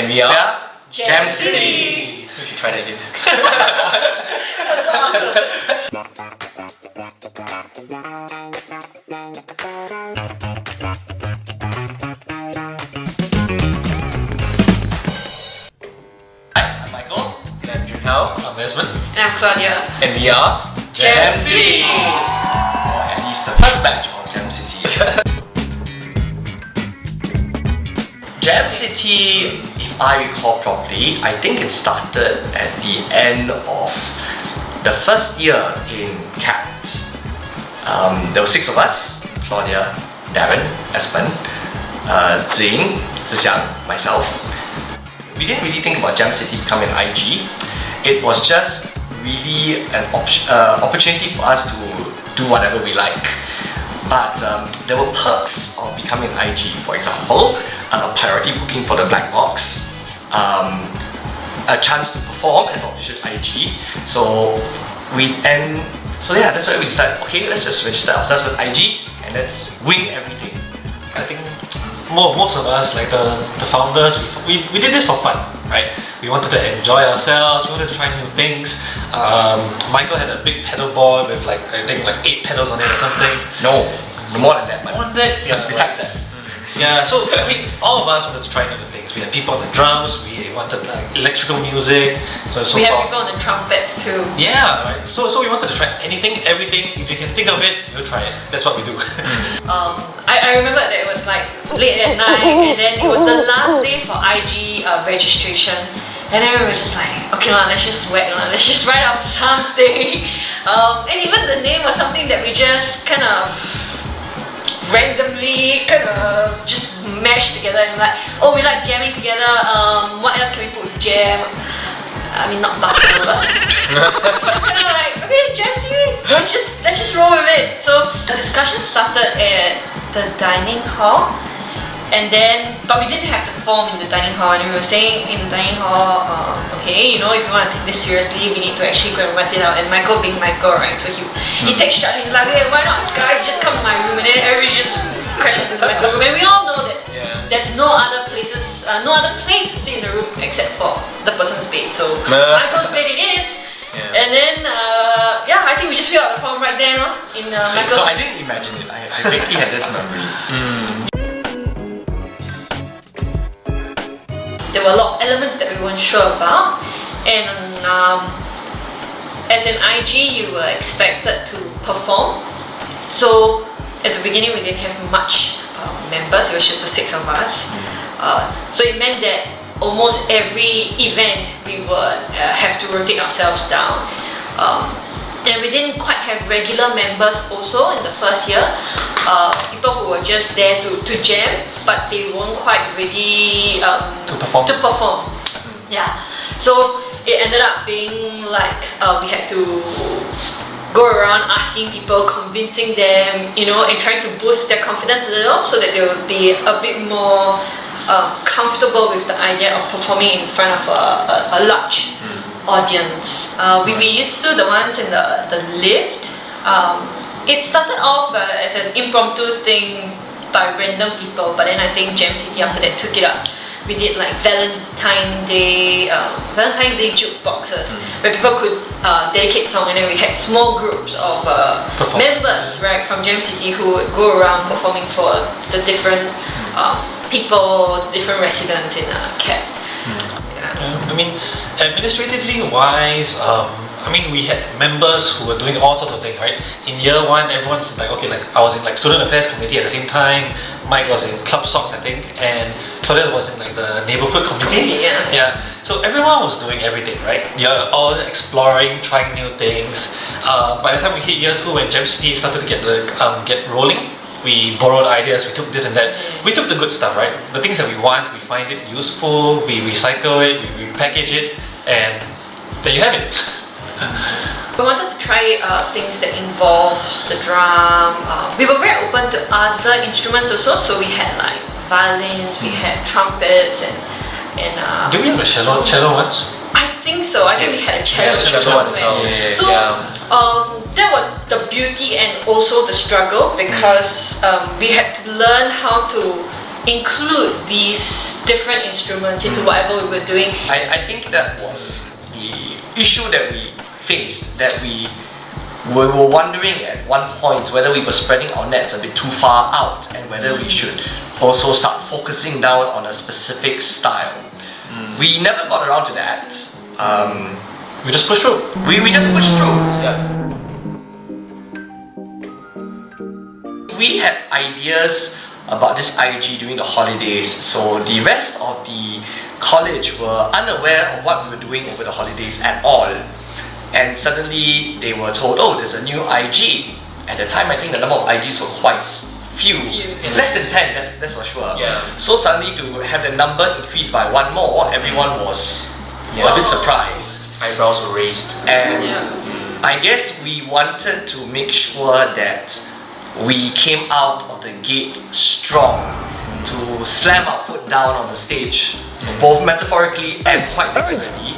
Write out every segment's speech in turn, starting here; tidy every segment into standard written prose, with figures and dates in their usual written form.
And we are Jam City. We should try that again. Hi, I'm Michael. And I'm Hauk. I'm Esmond. And I'm Claudia. And we are Jam City. Or at least the first batch of Jam City. Jam City, if I recall properly, I think it started at the end of the first year in CAT. There were 6 of us: Claudia, Darren, Esmond, Ying, Zhirong, myself. We didn't really think about Jam City becoming an IG. It was just really an opportunity for us to do whatever we like. But there were perks of becoming an IG. For example, priority booking for the black box, a chance to perform as official IG. So that's why we decided, okay, let's just register ourselves as IG and let's wing everything. I think most of us, like the founders, we did this for fun, right? We wanted to enjoy ourselves, we wanted to try new things. Michael had a big pedal board with I think 8 pedals on it or something. No, more than that. More than that? Yeah. Besides that. Yeah, so I mean, all of us wanted to try new things. We had people on the drums, we wanted electrical music, we had people on the trumpets too. Yeah, right. So we wanted to try anything, everything. If you can think of it, we'll try it. That's what we do. I remember that it was late at night, and then it was the last day for IG registration. And then we were just like, okay, let's just whack, let's just write up something. And even the name was something that we just kind of randomly just mashed together and like, oh, we like jamming together, what else can we put with jam? I mean, not butter, but kind of like, okay, Jam City, let's just roll with it. So the discussion started at the dining hall, but we didn't have the form in the dining hall, and we were saying in the dining hall, okay, if you want to take this seriously, we need to actually go and write it out. And Michael being Michael, right, so he takes charge. He's like, hey, why not, guys, just come to my room, and then everybody just crashes into Michael's room, and we all know that there's no other place to sit in the room except for the person's bed. So Michael's bed it is. Yeah. And then I think we just filled out the form right there in Michael's. So I didn't imagine it. I vaguely had this memory. There were a lot of elements that we weren't sure about, and as an IG, you were expected to perform. So at the beginning, we didn't have much members. It was just the 6 of us. So it meant that almost every event we would have to rotate ourselves down. And we didn't quite have regular members also in the first year. People who were just there to jam, but they weren't quite ready to perform. Yeah. So it ended up being like we had to go around asking people, convincing them, and trying to boost their confidence a little so that they would be a bit more comfortable with the idea of performing in front of a large audience. We used to do the ones in the lift. It started off as an impromptu thing by random people, but then I think Jam City after that took it up. We did Valentine's Day jukeboxes where people could dedicate song, and then we had small groups of members, right, from Jam City who would go around performing for the different people, the different residents in CAT. I mean, administratively wise, we had members who were doing all sorts of things, right? In year 1, everyone's I was in student affairs committee at the same time. Mike was in club socks, I think, and Claudia was in the neighborhood committee. Yeah. So everyone was doing everything, right? You're all exploring, trying new things. By the time we hit year 2, when Jam City started to get rolling, we borrowed ideas, we took this and that. We took the good stuff, right? The things that we want, we find it useful, we recycle it, we repackage it, and there you have it. We wanted to try things that involve the drum. We were very open to other instruments also, so we had violins, we had trumpets, and do we have a cello once? I think so. I think we had a cello one as well. So that was the beauty and also the struggle, because we had to learn how to include these different instruments into whatever we were doing. I think that was the issue that we faced, that we were wondering at one point whether we were spreading our nets a bit too far out and whether we should also start focusing down on a specific style. We never got around to that. We just pushed through. We just pushed through. Yeah. We had ideas about this IG during the holidays, so the rest of the college were unaware of what we were doing over the holidays at all. And suddenly they were told, oh, there's a new IG. At the time, I think the number of IGs were quite few. Less than 10, that's for sure. Yeah. So suddenly to have the number increased by one more, everyone was a bit surprised. Eyebrows were raised. And I guess we wanted to make sure that we came out of the gate strong, to slam our foot down on the stage, both metaphorically and quite literally,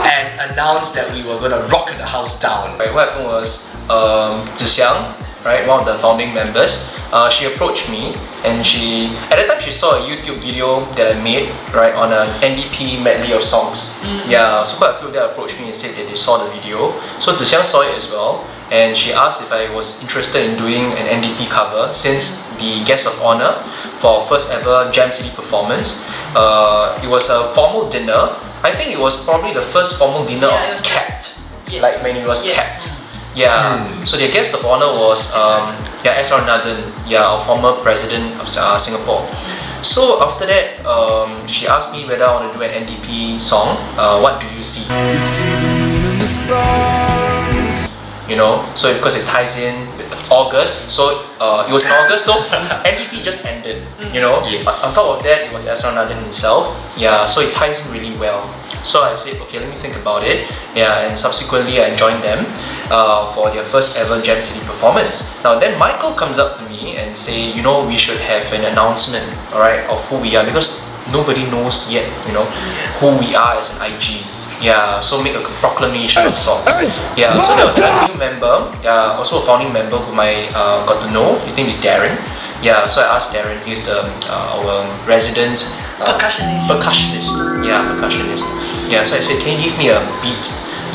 and announce that we were gonna rock the house down. Right, what happened was Zhirong, right, one of the founding members, she approached me, and at that time she saw a YouTube video that I made, right, on an NDP medley of songs. Yeah, so quite a few of them approached me and said that they saw the video. So Zhirong saw it as well, and she asked if I was interested in doing an NDP cover, since the guest of honor for our first ever Jam City performance. It was a formal dinner. I think it was probably the first formal dinner of Capt, like when it was Capt. Yeah, so the guest of honor was Esmond, our former president of Singapore. So after that, she asked me whether I want to do an NDP song. What do you see? You know, so because it ties in with August, so it was in August, so NDP just ended, you know. Yes. On top of that, it was Esmond himself, so it ties in really well. So I said, okay, let me think about it, and subsequently I joined them for their first ever Jam City performance. Now then Michael comes up to me and say, you know, we should have an announcement, alright, of who we are, because nobody knows yet, you know, who we are as an IG. Yeah, so make a proclamation of sorts. Yeah, so there was a new member, also a founding member whom I got to know. His name is Darren. Yeah, so I asked Darren, he's our resident percussionist. Yeah, percussionist. Yeah, so I said, can you give me a beat?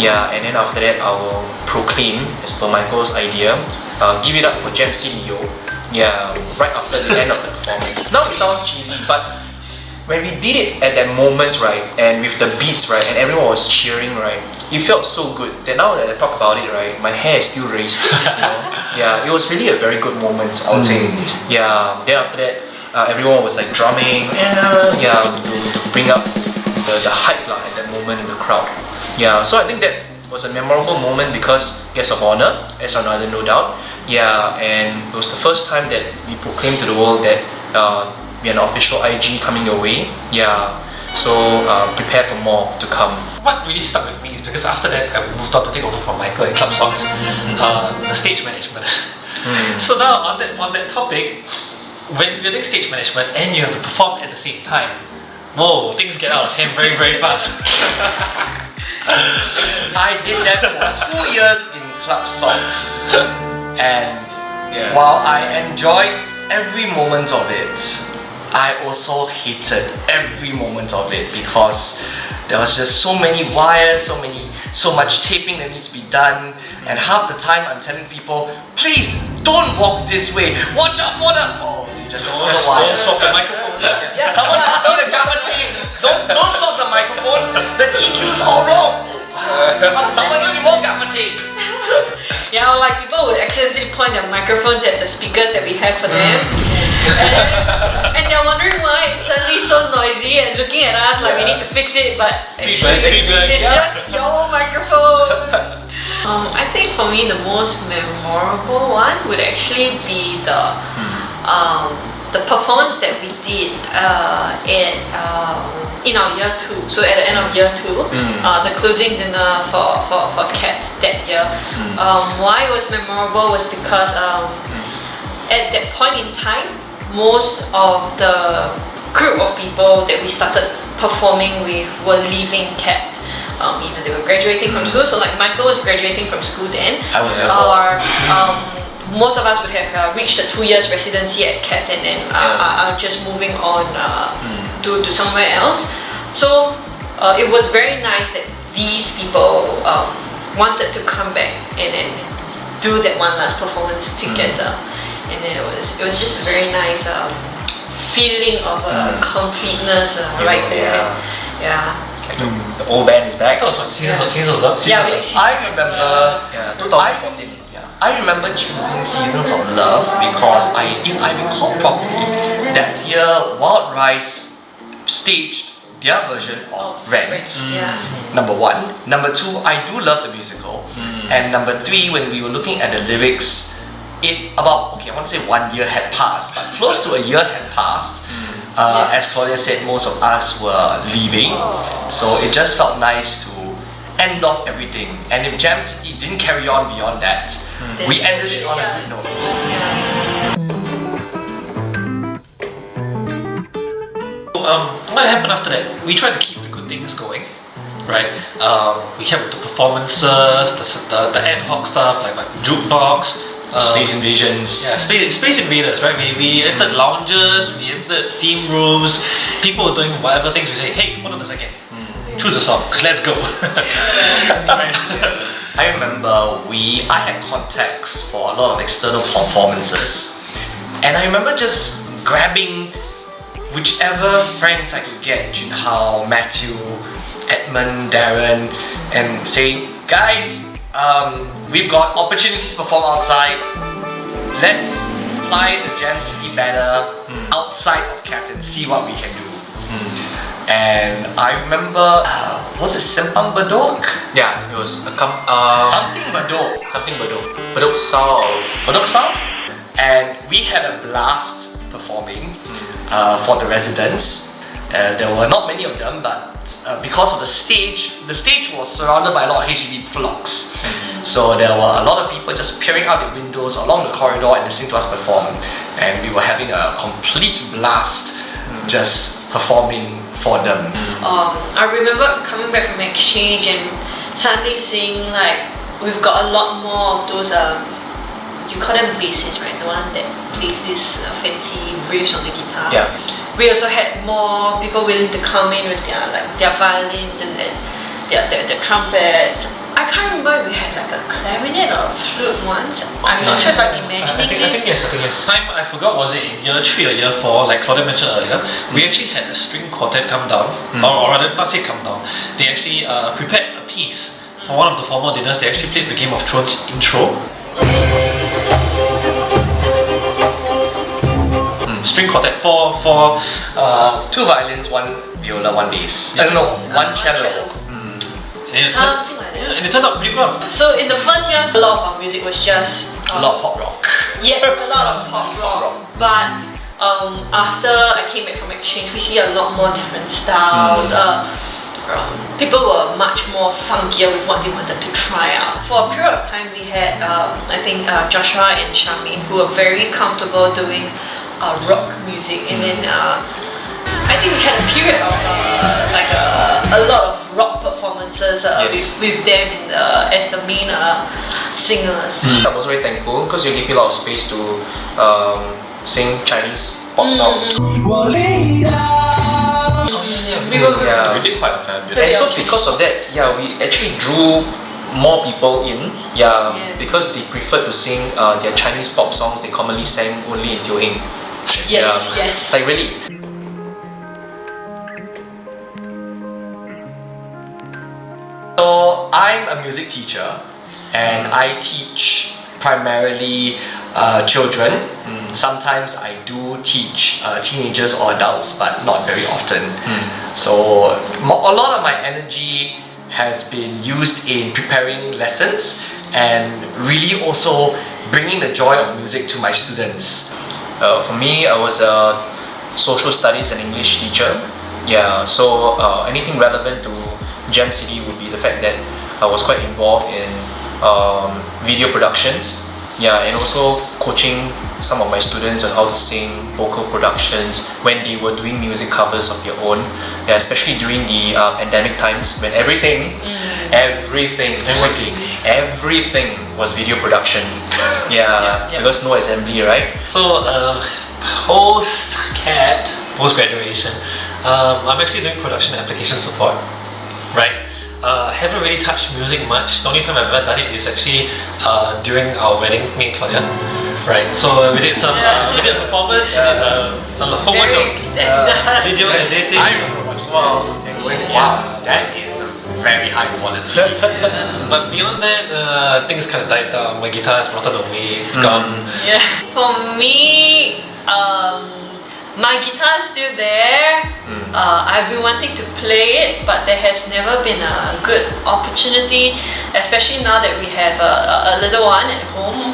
Yeah, and then after that I will proclaim, as per Michael's idea, give it up for Jam City, yo. Yeah, right after the end of the performance. Now it sounds cheesy, but when we did it at that moment, right, and with the beats, right, and everyone was cheering, right, it felt so good that now that I talk about it, right, my hair is still raised, you know. Yeah, it was really a very good moment, I would say. Yeah, then after that, everyone was like drumming, to bring up the hype at that moment in the crowd. Yeah, so I think that was a memorable moment because guest of honor, as another no doubt. Yeah, and it was the first time that we proclaimed to the world that we are an official IG coming your way. Yeah, so prepare for more to come. What really stuck with me is because after that I moved on to take over from Michael in club songs, the stage management. So now on that topic, when you're doing stage management and you have to perform at the same time, whoa, things get out of hand very, very fast. I did that for 2 years in club songs, and while I enjoyed every moment of it, I also hated every moment of it because there was just so many wires, so much taping that needs to be done, and half the time I'm telling people, please don't walk this way, watch out for the you just don't know why. Don't swap the microphone. Someone pass me the gaffer tape. Don't swap the microphones. The EQ's all wrong. Someone give me more gaffer tape. Yeah, or like people would accidentally point their microphones at the speakers that we have for them. And they're wondering why it's suddenly so noisy and looking at us like we need to fix it, but it's just your microphone. I think for me the most memorable one would actually be the performance that we did in our year 2. So at the end of year 2, the closing dinner for Cat that year. Why it was memorable was because at that point in time, most of the group of people that we started performing with were leaving Cat. Either they were graduating from school, so like Michael was graduating from school then, I was there most of us would have reached the 2 years residency at CAT and then are just moving on to somewhere else. So it was very nice that these people wanted to come back and then do that one last performance together. And then it was just a very nice feeling of completeness right there. Yeah. The old band is back. That was what, Seasons of Love? I remember. 2014. I remember choosing Seasons of Love because if I recall properly, that year Wild Rice staged their version of Rent. Number one. Number two, I do love the musical. And number three, when we were looking at the lyrics, I want to say 1 year had passed, but close to a year had passed. As Claudia said, most of us were leaving, so it just felt nice to end off everything. And if Jam City didn't carry on beyond that, we ended it on a good note. What happened after that? We tried to keep the good things going, right? We kept with the performances, the ad hoc stuff like jukebox, Space Invasions. Yeah, Space Invaders, right? We entered lounges, we entered theme rooms. People were doing whatever things. We say, hey, hold on a second. Choose a song. Let's go. I remember I had contacts for a lot of external performances, and I remember just grabbing whichever friends I could get, Junhao, Matthew, Edmund, Darren, and saying, guys, we've got opportunities to perform outside. Let's fly the Jam City banner outside of Cat and see what we can do. And I remember, was it Sempang Bedok? Yeah, it was Something Bedok. Something Bedok. Bedok South. Bedok South. And we had a blast performing for the residents. There were not many of them, but because of the stage was surrounded by a lot of HDB blocks. So there were a lot of people just peering out the windows along the corridor and listening to us perform. And we were having a complete blast just performing for them. I remember coming back from exchange and suddenly seeing like we've got a lot more of those you call them bassists, right? The one that plays this fancy riffs on the guitar. Yeah. We also had more people willing to come in with their violins and their trumpets. I can't remember if we had like a clarinet or a flute once. I'm not sure if I'm imagining I think yes. Time I forgot, was it in year 3 or year 4, like Claudia mentioned earlier, we actually had a string quartet come down, or rather not say come down. They actually prepared a piece for one of the formal dinners. They actually played the Game of Thrones intro. String quartet for 2 violins, 1 viola, 1 bass. One cello. something like that. And it turned out pretty well. So in the first year, a lot of our music was just A lot of pop rock. yes, a lot of pop rock. But after I came back from exchange, we see a lot more different styles. People were much more funkier with what they wanted to try out. For a period of time, we had I think Joshua and Charmaine who were very comfortable doing rock music, and then I think we had a period of a lot of rock performances with them as the main singers. I was very thankful because you gave me a lot of space to sing Chinese pop songs. We did quite a fair bit. And so because of that, we actually drew more people in, because they preferred to sing their Chinese pop songs they commonly sang only in Tjin. Yes. Like really. So I'm a music teacher and I teach primarily children. Sometimes I do teach teenagers or adults, but not very often. So a lot of my energy has been used in preparing lessons and really also bringing the joy of music to my students. For me, I was a social studies and English teacher. So anything relevant to Jam City would be the fact that I was quite involved in video productions. And also coaching some of my students on how to sing vocal productions when they were doing music covers of their own. Especially during the pandemic times when everything was video production. Because no assembly, right? So post graduation, I'm actually doing production application support, right? Haven't really touched music much. The only time I've ever done it is actually during our wedding, me and Claudia. Right, so we did we did a performance, we did a whole bunch of video editing. I remember watching it and going, wow, that is very high quality. But beyond that, things kind of died down. My guitar is rotted away, it's gone. Yeah. For me, my guitar is still there. I've been wanting to play it, but there has never been a good opportunity, especially now that we have a little one at home.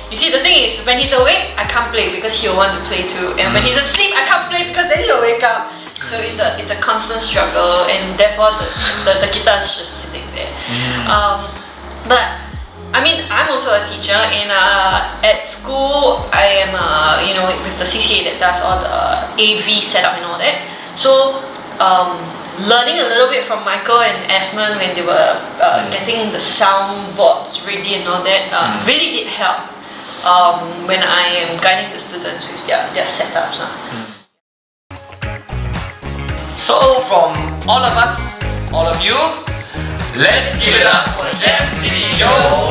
You see, the thing is, when he's awake, I can't play because he'll want to play too, and when he's asleep, I can't play because then he'll wake up. So it's a constant struggle, and therefore the guitar is just sitting there. But I mean, I'm also a teacher, and at school, I am with the CCA that does all the AV setup and all that. So learning a little bit from Michael and Esmond when they were getting the soundboards ready and all that really did help when I am guiding the students with their setups. So from all of us, all of you, let's give it up for the Jam City, yo!